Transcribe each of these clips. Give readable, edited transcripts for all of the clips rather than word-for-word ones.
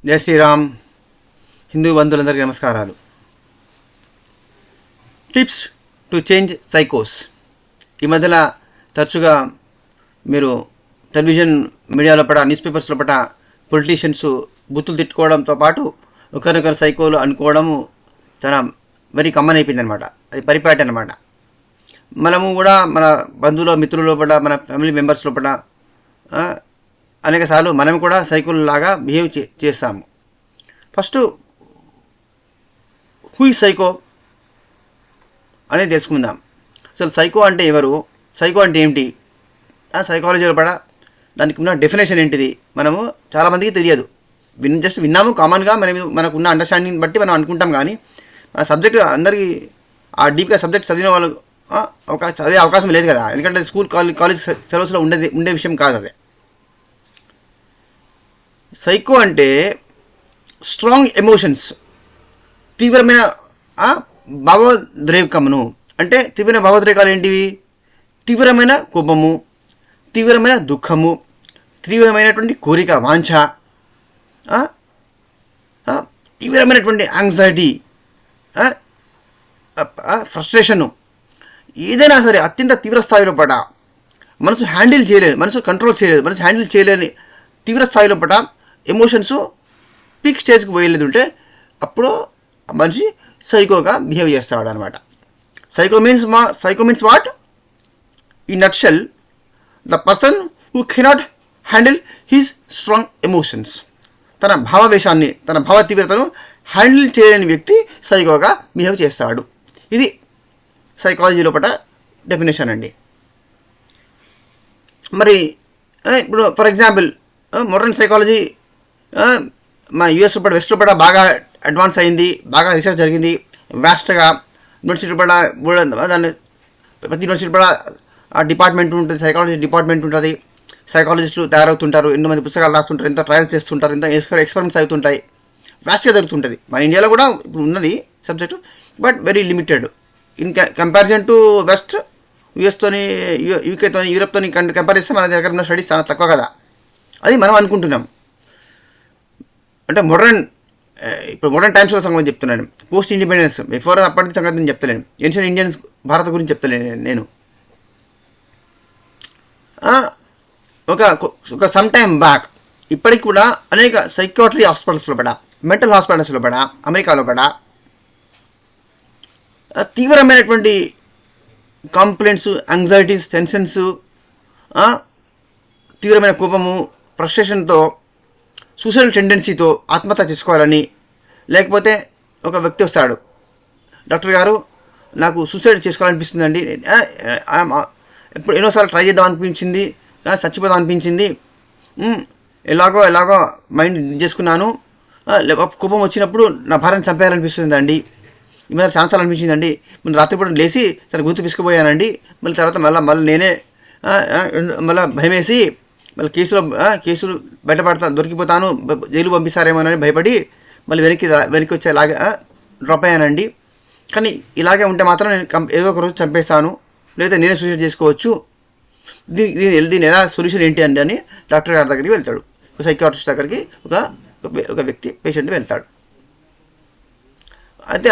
జై శ్రీరామ్. హిందూ బంధువులందరికీ నమస్కారాలు. టిప్స్ టు చేంజ్ సైకోస్. ఈ మధ్యలో తరచుగా మీరు టెలివిజన్ మీడియా లోపల, న్యూస్ పేపర్స్ లోపల పొలిటీషియన్స్ బుద్ధులు తిట్టుకోవడంతో పాటు ఒకరినొకరు సైకోలు అనుకోవడము చాలా వెరీ కామన్ అయిపోయింది అనమాట. అది పరిపాటి అనమాట. మనము కూడా మన బంధువుల మిత్రుల లోపల, మన ఫ్యామిలీ మెంబర్స్ లోపల అనేక సార్లు మనం కూడా సైకోల్ లాగా బిహేవ్ చేస్తాము. ఫస్ట్ హూ ఈజ్ సైకో అనేది తెలుసుకుందాం. అసలు సైకో అంటే ఎవరు, సైకో అంటే ఏమిటి, సైకాలజీ లోపల దానికి ఉన్న డెఫినేషన్ ఏంటిది మనము చాలామందికి తెలియదు. జస్ట్ విన్నాము కామన్గా, మనకున్న అండర్స్టాండింగ్ బట్టి మనం అనుకుంటాం. కానీ మన సబ్జెక్ట్ అందరికీ ఆ డీప్గా సబ్జెక్ట్ చదివిన వాళ్ళు చదివే అవకాశం లేదు కదా. ఎందుకంటే స్కూల్ కాలేజ్ సిలబస్లో ఉండే విషయం కాదు అది. సైకో అంటే స్ట్రాంగ్ ఎమోషన్స్, తీవ్రమైన భావోద్రేకమును. అంటే తీవ్రమైన భావోద్రేకాలు ఏంటివి? తీవ్రమైన కోపము, తీవ్రమైన దుఃఖము, తీవ్రమైనటువంటి కోరిక, వాంఛ, తీవ్రమైనటువంటి యాంగ్జైటీ, ఫ్రస్ట్రేషను, ఏదైనా సరే అత్యంత తీవ్ర స్థాయిలో పడ మనసు హ్యాండిల్ చేయలేదు, మనసు కంట్రోల్ చేయలేదు, మనసు హ్యాండిల్ చేయలేని తీవ్ర స్థాయిలో పడ ఎమోషన్స్ పీక్ స్టేజ్కి పోయలేదు ఉంటే అప్పుడు మనిషి సైకోగా బిహేవ్ చేస్తాడు అనమాట. Psycho means what? ఈ nutshell, the person who cannot handle his strong emotions. తన భావావేశాన్ని, తన భావ తీవ్రతను హ్యాండిల్ చేయలేని వ్యక్తి సైకోగా బిహేవ్ చేస్తాడు. ఇది సైకాలజీ లోపల డెఫినేషన్ అండి. మరి ఇప్పుడు ఫర్ ఎగ్జాంపుల్ మోడర్న్ సైకాలజీ మా యూఎస్ లోపల, వెస్ట్ లోపల బాగా అడ్వాన్స్ అయింది, బాగా రీసెర్చ్ జరిగింది. వ్యాస్ట్గా యూనివర్సిటీ లోపల దాన్ని ప్రతి యూనివర్సిటీ లోపల ఆ డిపార్ట్మెంట్ ఉంటుంది, సైకాలజీ డిపార్ట్మెంట్ ఉంటుంది. సైకాలజిస్టులు తయారవుతుంటారు, ఎన్నో మంది పుస్తకాలు రాస్తుంటారు, ఎంత ట్రయల్స్ చేస్తుంటారు, ఎంత ఎక్స్పెరిమెంట్స్ అవుతుంటాయి. వ్యాస్ట్గా జరుగుతుంటుంది. మన ఇండియాలో కూడా ఇప్పుడు ఉన్నది subject, but very limited in comparison to west. యూఎస్తోని, యూకేతోని, యూరోప్తోని కంపేర్ చేస్తే మన దగ్గర ఉన్న స్టడీస్ చాలా తక్కువ కదా. అది మనం అనుకుంటున్నాం. అంటే ఇప్పుడు మోడర్న్ టైమ్స్లో సంగతి చెప్తున్నాను. పోస్ట్ ఇండిపెండెన్స్, బిఫోర్ అప్పటి సంగతి నేను చెప్తలేను. ఏన్షియన్ ఇండియన్స్ భారత గురించి చెప్తలేను నేను. ఒక సమ్ టైమ్ బ్యాక్ ఇప్పటికి కూడా అనేక సైకియాట్రీ హాస్పిటల్స్ లోపల, మెంటల్ హాస్పిటల్స్ లోపల, అమెరికా లోపల తీవ్రమైనటువంటి కంప్లైంట్స్, యాంగ్జైటీస్, టెన్షన్స్, తీవ్రమైన కోపము, ఫ్రస్ట్రేషన్తో, సూసైడల్ టెండెన్సీతో ఆత్మహత్య చేసుకోవాలని, లేకపోతే ఒక వ్యక్తి వస్తాడు, డాక్టర్ గారు నాకు సూసైడ్ చేసుకోవాలనిపిస్తుందండి, ఎప్పుడు ఎన్నోసార్లు ట్రై చేద్దాం అనిపించింది, చచ్చిపోదాం అనిపించింది, ఎలాగో మైండ్ చేసుకున్నాను, కోపం వచ్చినప్పుడు నా భార్యను చంపేయాలనిపిస్తుందండి, ఈ మీద ఛాన్సాలు అనిపించిందండి, మళ్ళీ రాత్రిపూట లేచి సరే గుర్తు పిసుకుపోయానండి, మళ్ళీ తర్వాత మళ్ళీ నేనే మళ్ళీ భయమేసి మళ్ళీ కేసులు దొరికిపోతాను, జైలు పంపిస్తారేమోనని భయపడి మళ్ళీ వెనక్కి వచ్చేలాగా డ్రాప్ అయ్యానండి. కానీ ఇలాగే ఉంటే మాత్రం నేను ఏదో ఒక రోజు చంపేస్తాను, లేదా నేనే సూసైడ్ చేసుకోవచ్చు, దీని ఎలా సొల్యూషన్ ఏంటి అండి అని డాక్టర్ గారి దగ్గరికి వెళ్తాడు. ఒక సైకియాట్రిస్ట్ దగ్గరికి ఒక వ్యక్తి, పేషెంట్ వెళ్తాడు. అయితే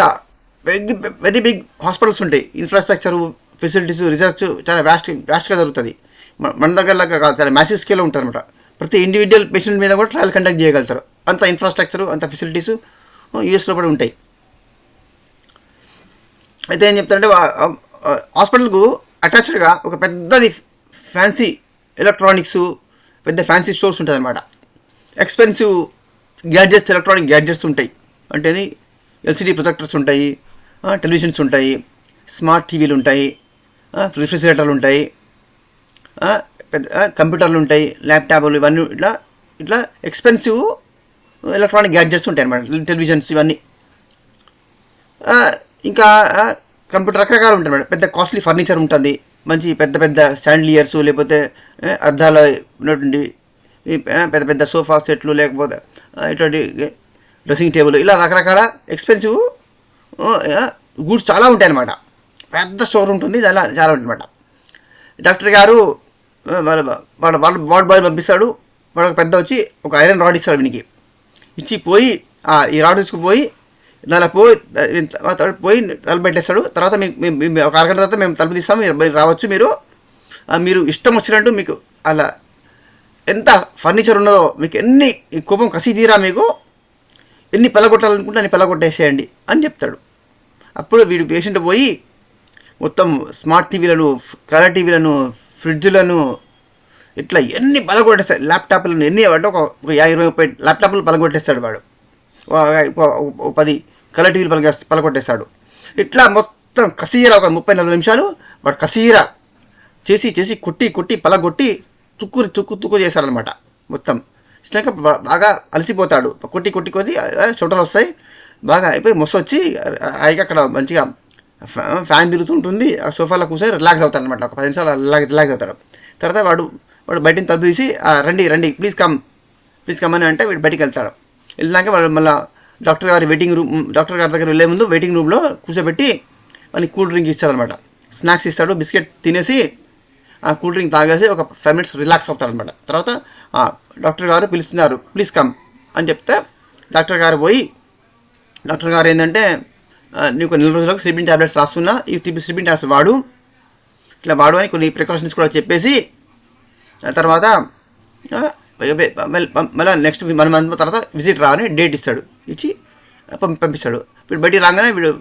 వెరీ బిగ్ హాస్పిటల్స్ ఉంటాయి, ఇన్ఫ్రాస్ట్రక్చరు, ఫెసిలిటీస్, రీసెర్చ్ చాలా వ్యాస్ట్గా జరుగుతుంది. మన దగ్గరలాగా కాదు, చాలా మ్యాసివ్ స్కేల్లో ఉంటుంది అనమాట. ప్రతి ఇండివిజువల్ పేషెంట్ మీద కూడా ట్రయల్ కండక్ట్ చేయగలుగుతారు. అంత ఇన్ఫ్రాస్ట్రక్చరు, అంత ఫెసిలిటీసు యూఎస్లో కూడా ఉంటాయి. అయితే ఏం చెప్తారంటే హాస్పిటల్కు అటాచ్డ్గా ఒక పెద్దది ఫ్యాన్సీ ఎలక్ట్రానిక్స్, పెద్ద ఫ్యాన్సీ స్టోర్స్ ఉంటుంది అనమాట. ఎక్స్పెన్సివ్ గ్యాడ్జెట్స్, ఎలక్ట్రానిక్ గ్యాడ్జెట్స్ ఉంటాయి. అంటే ఎల్సిడి ప్రొజెక్టర్స్ ఉంటాయి, టెలివిజన్స్ ఉంటాయి, స్మార్ట్ టీవీలు ఉంటాయి, రిఫ్రిజిరేటర్లు ఉంటాయి, పెద్ద కంప్యూటర్లు ఉంటాయి, ల్యాప్టాప్లు, ఇవన్నీ ఇట్లా ఎక్స్పెన్సివ్ ఎలక్ట్రానిక్ గ్యాడ్జెట్స్ ఉంటాయి అన్నమాట. టెలివిజన్స్ ఇవన్నీ, ఇంకా కంప్యూటర్ రకరకాలు ఉంటాయి అన్నమాట. పెద్ద కాస్ట్లీ ఫర్నిచర్ ఉంటుంది, మంచి పెద్ద శాండ్లియర్స్, లేకపోతే అద్దాల ఉన్నటువంటి పెద్ద పెద్ద సోఫా సెట్లు, లేకపోతే ఇటువంటి డ్రెస్సింగ్ టేబుల్, ఇలా రకరకాల ఎక్స్పెన్సివ్ గూడ్స్ చాలా ఉంటాయి అన్నమాట. పెద్ద స్టోర్ ఉంటుంది, అలా చాలా ఉంటుంది అన్నమాట. డాక్టర్ గారు వాళ్ళ వార్డ్ బాయ్ పంపిస్తాడు. వాడు పెద్ద వచ్చి ఒక ఐరన్ రాడ్ ఇస్తాడు వీనికి. ఇచ్చి పోయి ఈ రాడ్ తీసుకుపోయి దానిలో పోయి తలుపు పెట్టేస్తాడు. తర్వాత మీకు ఒక అరగంట తర్వాత మేము తలుపు తీస్తాము, మీరు రావచ్చు, మీరు ఇష్టం వచ్చినట్టు మీకు అలా ఎంత ఫర్నిచర్ ఉన్నదో మీకు ఎన్ని కోపం కసి తీరా మీకు ఎన్ని పలగొట్టాలనుకుంటే అన్ని పలగొట్టేసేయండి అని చెప్తాడు. అప్పుడు వీడు పేషెంట్ పోయి మొత్తం స్మార్ట్ టీవీలను, కలర్ టీవీలను, ఫ్రిడ్జ్లను ఇట్లా ఎన్ని పలగొట్టేస్తాడు, ల్యాప్టాప్లను ఎన్ని అంటే ఒక 50-30 ల్యాప్టాప్లు పలగొట్టేస్తాడు వాడు, 10 కలర్ టీవీలు పలగొట్టేస్తాడు. ఇట్లా మొత్తం కసీరా ఒక 30-40 నిమిషాలు వాడు కసీరా చేసి కొట్టి పలగొట్టి తుక్కు చేశాడనమాట. మొత్తం ఇచ్చినాక బాగా అలసిపోతాడు, కొట్టి చోటలు వస్తాయి, బాగా అయిపోయి మొస్సు వచ్చి హాయిగా అక్కడ మంచిగా ఫ్యాన్ తిరుగుతుంటుంది, ఆ సోఫాలో కూర్చొని రిలాక్స్ అవుతాడు అనమాట. ఒక 10 నిమిషాలు రిలాక్స్ అవుతాడు. తర్వాత వాడు బయటిని తలుపు తీసి రండి ప్లీజ్ కమ్ అని అంటే వీడు బయటికి వెళ్తాడు. వెళ్ళాక వాడు మళ్ళీ డాక్టర్ గారి దగ్గర వెళ్ళే ముందు వెయిటింగ్ రూమ్లో కూర్చోబెట్టి వాళ్ళకి కూల్ డ్రింక్ ఇస్తాడనమాట, స్నాక్స్ ఇస్తాడు, బిస్కెట్ తినేసి ఆ కూల్ డ్రింక్ తాగేసి ఒక 5 మినిట్స్ రిలాక్స్ అవుతాడనమాట. తర్వాత డాక్టర్ గారు పిలుస్తున్నారు ప్లీజ్ కమ్ అని చెప్తే డాక్టర్ గారు ఏంటంటే నీకు 4 రోజులకు స్లీపింగ్ ట్యాబ్లెట్స్ రాస్తున్నా, ఈ స్లీపింగ్ ట్యాబ్లెట్స్ వాడు అని కొన్ని ప్రికాషన్స్ కూడా చెప్పేసి తర్వాత మళ్ళీ నెక్స్ట్ 1 మంత్ తర్వాత విజిట్ రా అని డేట్ ఇస్తాడు, ఇచ్చి పంపిస్తాడు. వీడు బయటికి రాగానే వీడు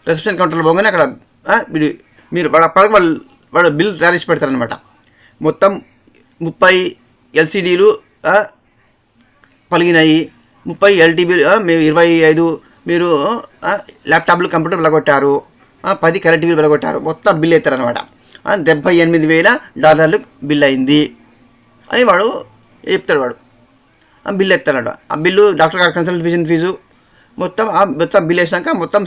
రిసెప్షన్ కౌంటర్లో పోగానే అక్కడ మీరు వాడు బిల్ తయారు చేసి పెడతారనమాట. మొత్తం 30 LCDలు పలిగినాయి, 30 LTBలు, మీరు 25 మీరు ల్యాప్టాప్లు కంప్యూటర్ వెళ్ళగొట్టారు, 10 కలర్ టీవీలు వెళ్ళగొట్టారు, మొత్తం బిల్ అవుతారనమాట. $78,000 బిల్ అయింది అని వాడు చెప్తాడు. వాడు బిల్ ఎత్తాడు. ఆ బిల్లు డాక్టర్ గారి కన్సల్టేషన్ ఫీజు మొత్తం బిల్ వేసినాక మొత్తం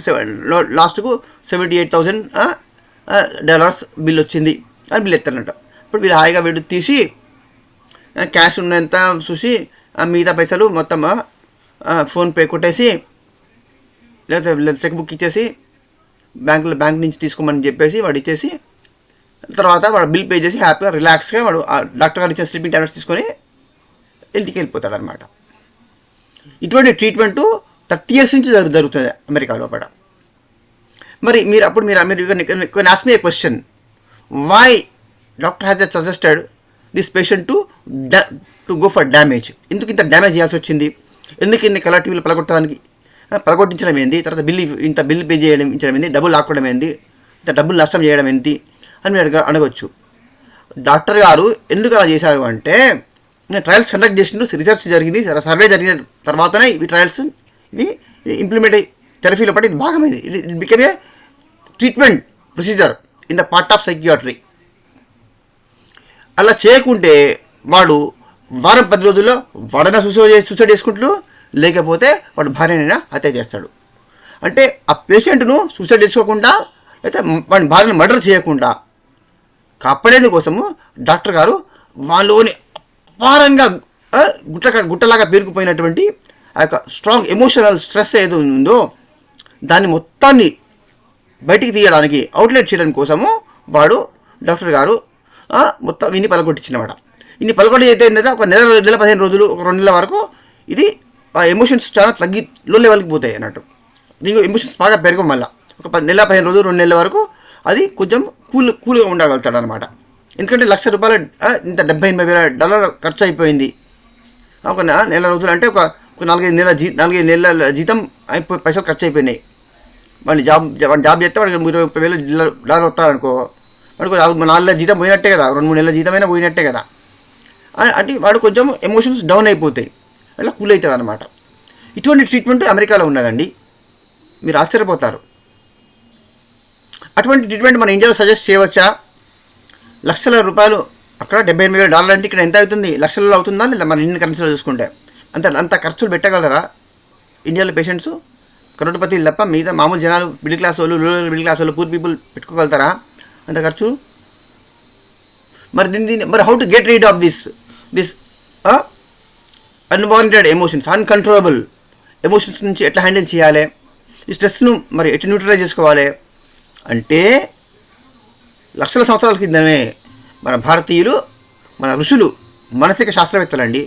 లాస్ట్కు $78,000 బిల్ వచ్చింది అని బిల్ ఎత్తారనమాట. ఇప్పుడు వీళ్ళు హాయిగా వీడు తీసి క్యాష్ ఉన్నంత చూసి మిగతా పైసలు మొత్తం ఫోన్పే కొట్టేసి లేదా చెక్ బుక్ ఇచ్చేసి బ్యాంక్ నుంచి తీసుకోమని చెప్పేసి వాడు ఇచ్చేసి తర్వాత వాడు బిల్ పే చేసి హ్యాపీగా రిలాక్స్గా వాడు డాక్టర్ గారు ఇచ్చిన స్లీపింగ్ టాబ్లెట్స్ తీసుకొని ఇంటికి వెళ్ళిపోతాడు అనమాట. ఇటువంటి ట్రీట్మెంటు 30 years నుంచి జరుగుతుంది అమెరికా లోపల. మరి మీరు ask me a question, why doctor has suggested this patient to go for damage? ఎందుకు ఇంత డ్యామేజ్ చేయాల్సి వచ్చింది? ఎందుకు ఇన్ని కలర్ టీవీలు పలగొట్టించడం ఏంది? తర్వాత ఇంత బిల్ పే చేయడం ఏంది? డబ్బులు లాక్కోవడం ఏంది? ఇంత డబ్బులు నష్టం చేయడం ఏంటి అని మీరు అడగవచ్చు. డాక్టర్ గారు ఎందుకు అలా చేశారు అంటే ట్రయల్స్ కండక్ట్ చేసినప్పుడు రీసెర్చ్ జరిగింది, సర్వే జరిగిన తర్వాతనే ఈ ట్రయల్స్ ఇది ఇంప్లిమెంట్ థెరపీలో పట్టి ఇది భాగమైంది. It become a treatment procedure in the part of psychiatry. అలా చేయకుంటే వాడు 10 రోజుల్లో వాడైనా సూసైడ్ చేసుకుంటాడు, లేకపోతే వాడు భార్యనైనా హత్య చేస్తాడు. అంటే ఆ పేషెంట్ను సూసైడ్ చేసుకోకుండా అయితే వాడి భార్యను మర్డర్ చేయకుండా కాపాడేందు కోసము డాక్టర్ గారు వాళ్ళలోని అపారంగా గుట్టలాగా పేరుకుపోయినటువంటి ఆ యొక్క స్ట్రాంగ్ ఎమోషనల్ స్ట్రెస్ ఏదో ఉందో దాన్ని మొత్తాన్ని బయటికి తీయడానికి, అవుట్లెట్ చేయడం కోసము వాడు డాక్టర్ గారు మొత్తం ఇన్ని పలగొట్టించినమాట. ఇన్ని పలగొట్టి అయితే ఏంటంటే ఒక నెల 15 రోజులు, ఒక 2 నెలల వరకు ఇది ఆ ఎమోషన్స్ చాలా లో లెవెల్కి పోతాయి అన్నట్టు. నీకు ఎమోషన్స్ బాగా పెరగం వల్ల ఒక 15 రోజులు 2 నెలల వరకు అది కొంచెం కూల్గా ఉండగలుగుతాడు అనమాట. ఎందుకంటే $1,00,000 ఇంత $78,000 ఖర్చు అయిపోయింది. ఒక నెల రోజులు అంటే ఒక 4-5 నెలల జీతం పైసలు ఖర్చు అయిపోయినాయి. వాడిని జాబ్ చేస్తే వాడికి $30,000 వస్తాడనుకో, వాడికి 4 నెలల జీతం పోయినట్టే కదా, 2-3 నెలల జీతమైనా పోయినట్టే కదా. అంటే వాడు కొంచెం ఎమోషన్స్ డౌన్ అయిపోతాయి, అలా కూల్ అవుతాడు అనమాట. ఇటువంటి ట్రీట్మెంట్ అమెరికాలో ఉన్నదండి, మీరు ఆశ్చర్యపోతారు. అటువంటి ట్రీట్మెంట్ మన ఇండియాలో సజెస్ట్ చేయవచ్చా? $1,00,000 అక్కడ $78,000 అంటే ఇక్కడ ఎంత అవుతుంది? లక్షలలో అవుతుందా లేదా? మన ఇండియన్ కరెన్సీలో చూసుకుంటే అంత ఖర్చులు పెట్టగలరా ఇండియాలో పేషెంట్స్? కరోడ్పతిలు తప్ప మిగతా మామూలు జనాలు, మిడిల్ క్లాస్ వాళ్ళు, రూరల్ మిడిల్ క్లాస్ వాళ్ళు, పూర్ పీపుల్ పెట్టుకోగలుగుతారా అంత ఖర్చు? మరి how to get rid of this unwanted emotions, uncontrollable emotions నుంచి ఎట్లా హ్యాండిల్ చేయాలి? ఈ స్ట్రెస్ను మరి ఎట్లా న్యూట్రలైజ్ చేసుకోవాలి అంటే లక్షల సంవత్సరాల కిందమే మన భారతీయులు, మన ఋషులు, మానసిక శాస్త్రవేత్తలండి,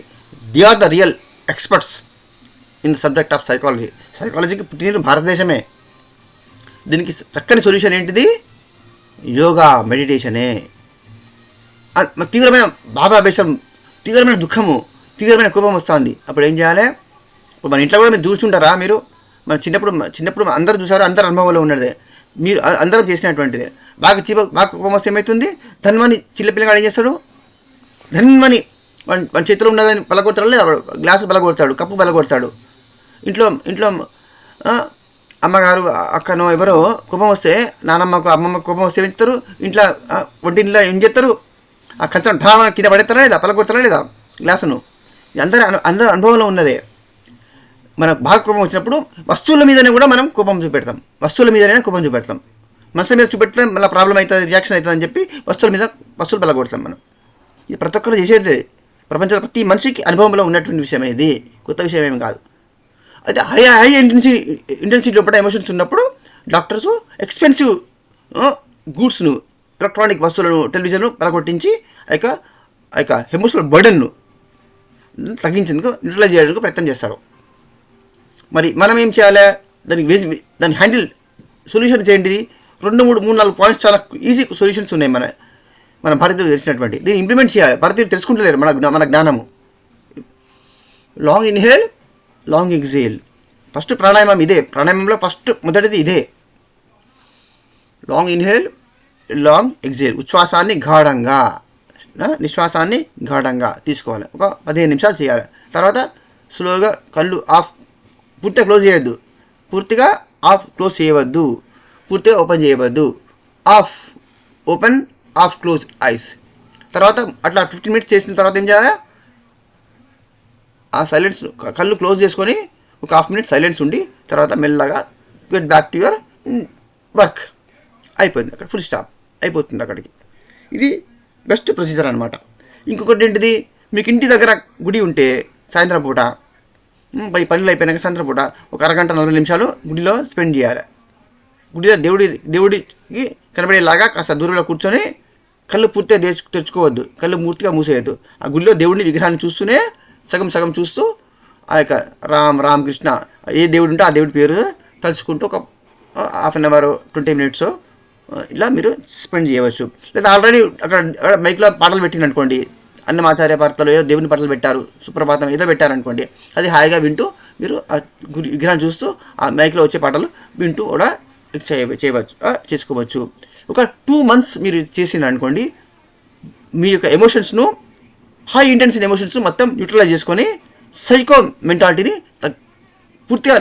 they are the real experts in the subject of psychology. సైకాలజీకి పుట్టిన భారతదేశమే. దీనికి చక్కని సొల్యూషన్ ఏంటిది? యోగా, మెడిటేషనే. తీవ్రమైన భావావేశం, తీవ్రమైన దుఃఖము, తీవ్రమైన కోపం వస్తుంది. అప్పుడు ఏం చేయాలి? ఇప్పుడు మన ఇంట్లో కూడా మీరు చూస్తుంటారా? మీరు మన చిన్నప్పుడు అందరూ చూసారు, అందరు అనుభవంలో ఉన్నదే, మీరు అందరం చేసినటువంటిదే. బాగా కోపం వస్తే ఏమవుతుంది? ధన్మని చిన్నపిల్లగాడు ఏం చేస్తాడు? ధన్మని మన చేతిలో ఉన్నదని బలగొడతాడు, లేదా గ్లాసు బలగొడతాడు, కప్పు బలగొడతాడు. ఇంట్లో అమ్మగారు, అక్కనో ఎవరో కోపం వస్తే, నానమ్మకు అమ్మమ్మకు కోపం వస్తే ఏం చేస్తారు? ఇంట్లో వంటింట్లో ఏం చేస్తారు? ఆ కంచం ఢామ కింద పడేస్తారా లేదా, పలగొడతారా లేదా గ్లాసును? అందరూ అనుభవంలో ఉన్నదే. మనకు బాగా కోపం వచ్చినప్పుడు వస్తువుల మీదనే కూడా మనం కోపం చూపెడతాం. మనుషుల మీద చూపెడితే మళ్ళీ ప్రాబ్లం అవుతుంది, రియాక్షన్ అవుతుంది అని చెప్పి వస్తువులు బలగొడతాం మనం. ఇది ప్రతి ఒక్కరు చేసేది. ప్రపంచంలో ప్రతి మనిషికి అనుభవంలో ఉన్నటువంటి విషయమే, ఇది కొత్త విషయం ఏమి కాదు. అయితే హై ఇంటెన్సిటీ లోపల ఎమోషన్స్ ఉన్నప్పుడు డాక్టర్స్ ఎక్స్పెన్సివ్ గూడ్స్ను, ఎలక్ట్రానిక్ వస్తువులను, టెలివిజన్ను పలగొట్టించి ఆ యొక్క ఎమోషనల్ బర్డన్ను తగ్గించేందుకు, న్యూట్రలైజ్ చేయడానికి ప్రయత్నం చేస్తారు. మరి మనం ఏం చేయాలి? దాన్ని హ్యాండిల్ సొల్యూషన్స్ ఏంటిది? 2-3-4 పాయింట్స్ చాలా ఈజీ సొల్యూషన్స్ ఉన్నాయి మన భారతీయులు తెలిసినటువంటి. దీన్ని ఇంప్లిమెంట్ చేయాలి. భారతీయులు తెలుసుకుంటలేరు మన జ్ఞానము. Long inhale, long exhale. First pranayama ఇదే. ప్రాణాయామంలో మొదటిది ఇదే. Long inhale, long exhale. ఉచ్ఛ్వాసాన్ని గాఢంగా, నిశ్వాసాన్ని గాఢంగా తీసుకోవాలి. ఒక 15 నిమిషాలు చేయాలి. తర్వాత స్లోగా కళ్ళు పూర్తిగా క్లోజ్ చేయొద్దు, పూర్తిగా క్లోజ్ చేయవద్దు, పూర్తిగా ఓపెన్ చేయవద్దు. Open, close eyes. తర్వాత అట్లా 15 మినిట్స్ చేసిన తర్వాత ఏం చేయాలి? ఆ సైలెన్స్, కళ్ళు క్లోజ్ చేసుకొని ఒక 1/2 మినిట్ సైలెన్స్ ఉండి తర్వాత మెల్లగా get back to your work. అయిపోయింది, అక్కడ ఫుల్ స్టాప్ అయిపోతుంది అక్కడికి. ఇది బెస్ట్ ప్రొసీజర్ అనమాట. ఇంకొకటి ఏంటిది? మీకు ఇంటి దగ్గర గుడి ఉంటే సాయంత్రం పూట పనులు అయిపోయినాక సాయంత్రం పూట ఒక అరగంట 40 నిమిషాలు గుడిలో స్పెండ్ చేయాలి. గుడిలో దేవుడికి కనబడేలాగా కాస్త దూరంలో కూర్చొని కళ్ళు పూర్తిగా తెరుచుకోవద్దు, కళ్ళు పూర్తిగా మూసేయద్దు. ఆ గుడిలో దేవుడిని విగ్రహాన్ని చూస్తూనే సగం చూస్తూ ఆ యొక్క రామకృష్ణ ఏ దేవుడు ఉంటే ఆ దేవుడి పేరు తలుచుకుంటూ ఒక 1/2 అవర్ 20 మినిట్స్ ఇలా మీరు స్పెండ్ చేయవచ్చు. లేదా ఆల్రెడీ అక్కడ మైక్లో పాటలు పెట్టిననుకోండి, అన్నమాచార్య వార్తలు ఏదో దేవుని పాటలు పెట్టారు, సుప్రభాతం ఏదో పెట్టారనుకోండి, అది హాయిగా వింటూ మీరు ఆ విగ్రహాన్ని చూస్తూ ఆ మైక్లో వచ్చే పాటలు వింటూ కూడా చేసుకోవచ్చు. ఒక 2 months మీరు చేసిన అనుకోండి, మీ యొక్క ఎమోషన్స్ను, హై ఇంటెన్సిటీ ఎమోషన్స్ మొత్తం న్యూట్రలైజ్ చేసుకొని సైకో మెంటాలిటీని పూర్తిగా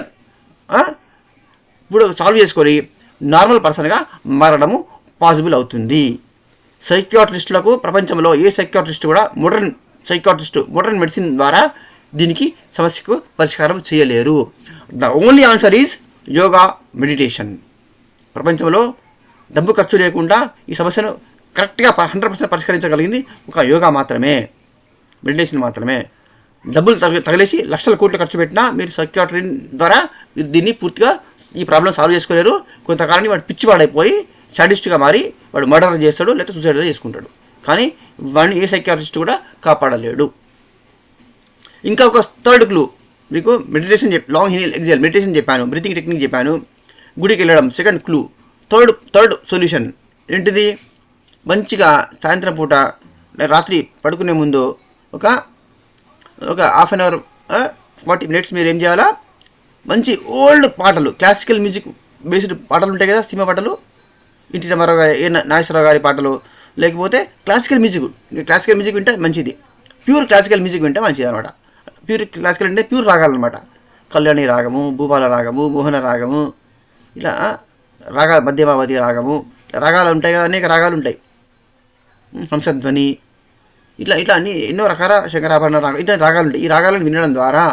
ఇప్పుడు సాల్వ్ చేసుకొని నార్మల్ పర్సన్గా మారడము పాసిబుల్ అవుతుంది. సైకియాట్రిస్టులకు ప్రపంచంలో ఏ సైకియాట్రిస్ట్ కూడా మోడర్న్ మెడిసిన్ ద్వారా దీనికి సమస్యకు పరిష్కారం చేయలేరు. The only answer is yoga, meditation. ప్రపంచంలో డబ్బు ఖర్చు లేకుండా ఈ సమస్యను కరెక్ట్గా 100% పరిష్కరించగలిగింది ఒక యోగా మాత్రమే, మెడిటేషన్ మాత్రమే. డబ్బులు తగిలేసి లక్షల కోట్లు ఖర్చు పెట్టినా మీరు సైకియాట్రీ ద్వారా దీన్ని పూర్తిగా ఈ ప్రాబ్లం సాల్వ్ చేసుకోలేరు. కొంతకాలానికి వాడు పిచ్చివాడైపోయి సాడిస్ట్గా మారి వాడు మర్డర్ చేస్తాడు, లేకపోతే సూసైడ్ చేసుకుంటాడు. కానీ వాడిని ఏ సైకియాట్రిస్ట్ కూడా కాపాడలేడు. ఇంకా ఒక థర్డ్ క్లూ మీకు meditation long inhale exhale meditation చెప్పాను, బ్రీతింగ్ టెక్నిక్ చెప్పాను, గుడికి వెళ్ళడం సెకండ్ క్లూ. థర్డ్ సొల్యూషన్ ఏంటిది? మంచిగా సాయంత్రం పూట రాత్రి పడుకునే ముందు ఒక 1/2 అవర్ 40 మినిట్స్ మీరు ఏం చేయాలా? మంచి ఓల్డ్ పాటలు, క్లాసికల్ మ్యూజిక్ బేస్డ్ పాటలు ఉంటాయి కదా, సినిమా పాటలు, ఎన్టీ రామారావు గారి, నాగేశ్వరరావు గారి పాటలు, లేకపోతే క్లాసికల్ మ్యూజిక్ వింటే మంచిది. ప్యూర్ క్లాసికల్ మ్యూజిక్ వింటే మంచిది అనమాట. ప్యూర్ క్లాసికల్ అంటే ప్యూర్ రాగాలు అనమాట. కళ్యాణి రాగము, భూపాల రాగము, మోహన రాగము, ఇలా మధ్యమావతి రాగము, రాగాలు ఉంటాయి కదా, అనేక రాగాలు ఉంటాయి. హంసధ్వని, ఇట్లా అన్ని ఎన్నో రకాల శంకరాభరణ రాగం, ఇట్లా రాగాలు ఉంటాయి. ఈ రాగాలను వినడం ద్వారా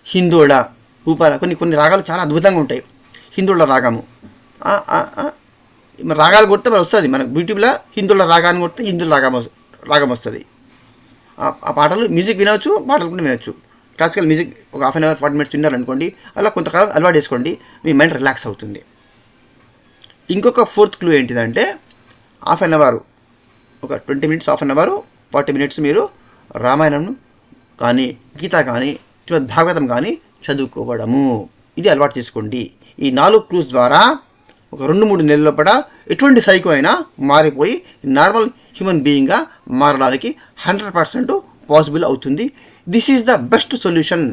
హిందోళ, భూపాల, కొన్ని రాగాలు చాలా అద్భుతంగా ఉంటాయి. హిందోళ రాగము, రాగాలు కొడితే మరి వస్తుంది మనకు యూట్యూబ్లో. హిందోళ రాగాన్ని కొడితే హిందోళ రాగం వస్తుంది. ఆ పాటలు మ్యూజిక్ వినవచ్చు, పాటలు కూడా వినవచ్చు. క్లాసికల్ మ్యూజిక్ ఒక 1/2 అవర్ 40 మినిట్స్ విన్నారనుకోండి, అలా కొంతకాలం అలవాటు చేసుకోండి, మీ మైండ్ రిలాక్స్ అవుతుంది. ఇంకొక ఫోర్త్ క్లూ ఏంటిదంటే 1/2 అవర్, ఒక 20 మినిట్స్ 1/2 అవర్ 40 మినిట్స్ మీరు రామాయణం కానీ, గీత కానీ, శ్రీమద్ భాగవతం కానీ చదువుకోవడము. ఇది అలవాటు చేసుకోండి. ఈ 4 క్లూస్ ద్వారా ఒక 2-3 నెలల లోపల ఎటువంటి సైకో అయినా మారిపోయి నార్మల్ హ్యూమన్ బీయింగ్గా మారడానికి 100% పాసిబుల్ అవుతుంది. This is the best solution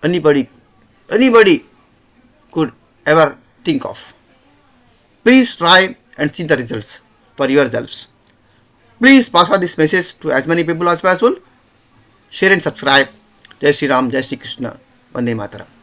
anybody could ever think of. Please try and see the results for yourselves. Please pass on this message to as many people as possible. Share and subscribe. Jai Shri Ram, Jai Shri Krishna. Vande Mataram.